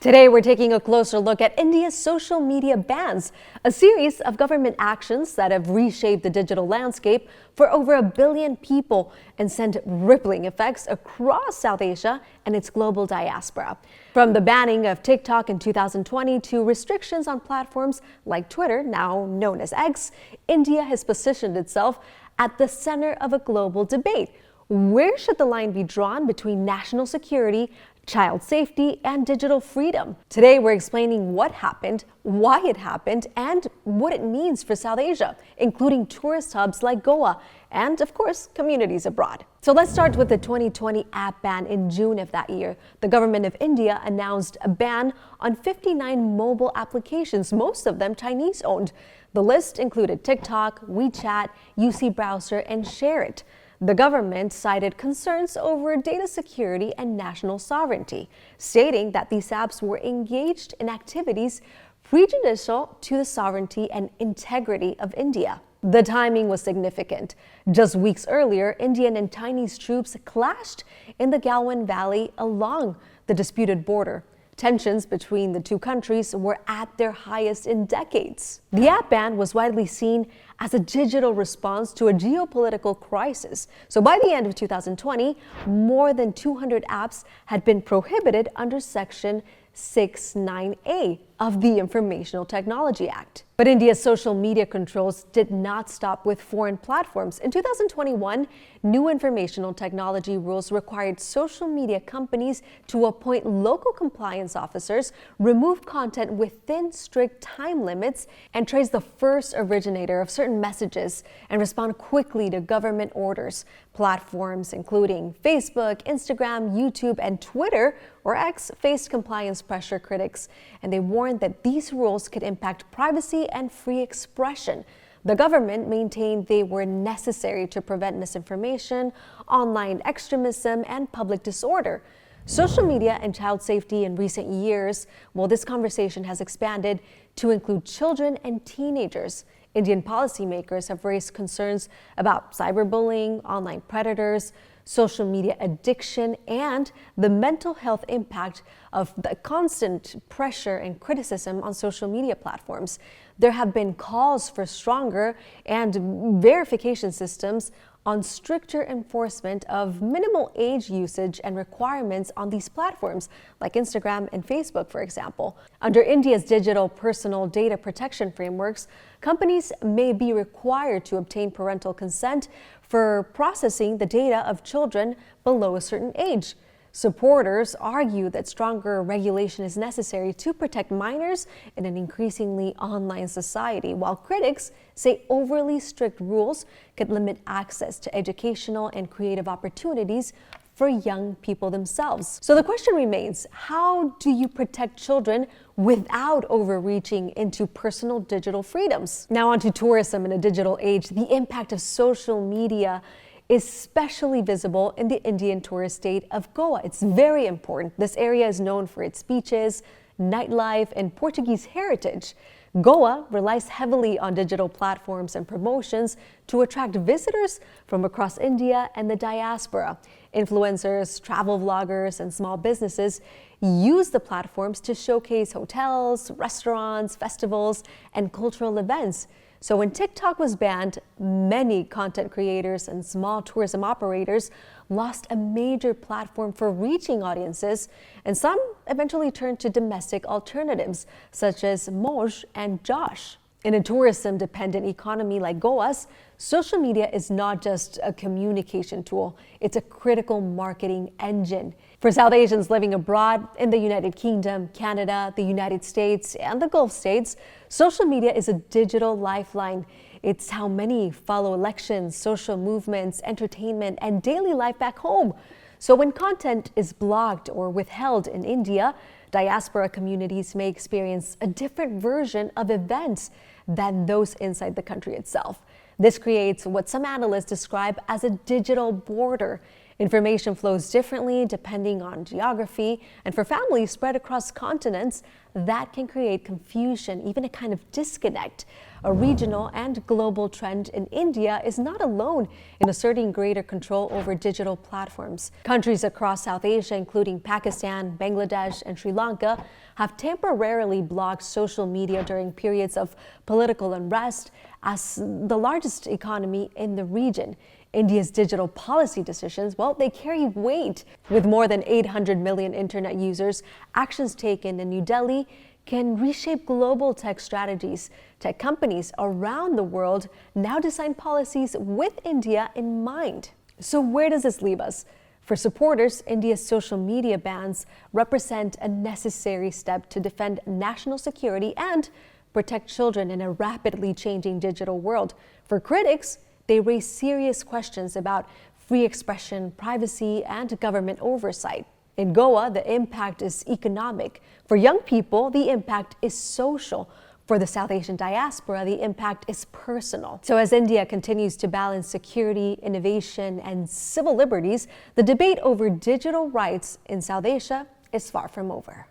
Today, we're taking a closer look at India's social media bans, a series of government actions that have reshaped the digital landscape for over 1 billion people and sent rippling effects across South Asia and its global diaspora. From the banning of TikTok in 2020 to restrictions on platforms like Twitter, now known as X, India has positioned itself at the center of a global debate. Where should the line be drawn between national security, child safety, and digital freedom? Today, we're explaining what happened, why it happened, and what it means for South Asia, including tourist hubs like Goa and, of course, communities abroad. So let's start with the 2020 app ban in June of that year. The government of India announced a ban on 59 mobile applications, most of them Chinese-owned. The list included TikTok, WeChat, UC Browser, and ShareIt. The government cited concerns over data security and national sovereignty, stating that these apps were engaged in activities prejudicial to the sovereignty and integrity of India. The timing was significant. Just weeks earlier, Indian and Chinese troops clashed in the Galwan Valley along the disputed border. Tensions between the two countries were at their highest in decades. The app ban was widely seen as a digital response to a geopolitical crisis. So by the end of 2020, more than 200 apps had been prohibited under Section 69A of the Informational Technology Act. But India's social media controls did not stop with foreign platforms. In 2021, new informational technology rules required social media companies to appoint local compliance officers, remove content within strict time limits, and trace the first originator of certain messages and respond quickly to government orders. Platforms including Facebook, Instagram, YouTube, and Twitter, or X, faced compliance pressure critics, and they warned that these rules could impact privacy and free expression. The government maintained they were necessary to prevent misinformation, online extremism, and public disorder. Social media and child safety in recent years, well, this conversation has expanded to include children and teenagers. Indian policymakers have raised concerns about cyberbullying, online predators, social media addiction, and the mental health impact of the constant pressure and criticism on social media platforms. There have been calls for stronger and verification systems on stricter enforcement of minimal age usage and requirements on these platforms, like Instagram and Facebook, for example. Under India's digital personal data protection frameworks, companies may be required to obtain parental consent for processing the data of children below a certain age. Supporters argue that stronger regulation is necessary to protect minors in an increasingly online society, while critics say overly strict rules could limit access to educational and creative opportunities for young people themselves. So the question remains, how do you protect children without overreaching into personal digital freedoms? Now on to tourism in a digital age. The impact of social media is especially visible in the Indian tourist state of Goa. It's very important. This area is known for its beaches, nightlife, and Portuguese heritage. Goa relies heavily on digital platforms and promotions to attract visitors from across India and the diaspora. Influencers, travel vloggers, and small businesses use the platforms to showcase hotels, restaurants, festivals, and cultural events. So when TikTok was banned, many content creators and small tourism operators lost a major platform for reaching audiences, and some eventually turned to domestic alternatives such as Moj and Josh. In a tourism-dependent economy like Goa's, social media is not just a communication tool, it's a critical marketing engine. For South Asians living abroad in the United Kingdom, Canada, the United States, and the Gulf states, social media is a digital lifeline. It's how many follow elections, social movements, entertainment, and daily life back home. So when content is blocked or withheld in India, diaspora communities may experience a different version of events than those inside the country itself. This creates what some analysts describe as a digital border. Information flows differently depending on geography, and for families spread across continents, that can create confusion, even a kind of disconnect. A regional and global trend in India is not alone in asserting greater control over digital platforms. Countries across South Asia, including Pakistan, Bangladesh, and Sri Lanka, have temporarily blocked social media during periods of political unrest. As the largest economy in the region, India's digital policy decisions, well, they carry weight. With more than 800 million internet users, actions taken in New Delhi can reshape global tech strategies. Tech companies around the world now design policies with India in mind. So where does this leave us? For supporters, India's social media bans represent a necessary step to defend national security and protect children in a rapidly changing digital world. For critics, they raise serious questions about free expression, privacy, and government oversight. In Goa, the impact is economic. For young people, the impact is social. For the South Asian diaspora, the impact is personal. So as India continues to balance security, innovation, and civil liberties, the debate over digital rights in South Asia is far from over.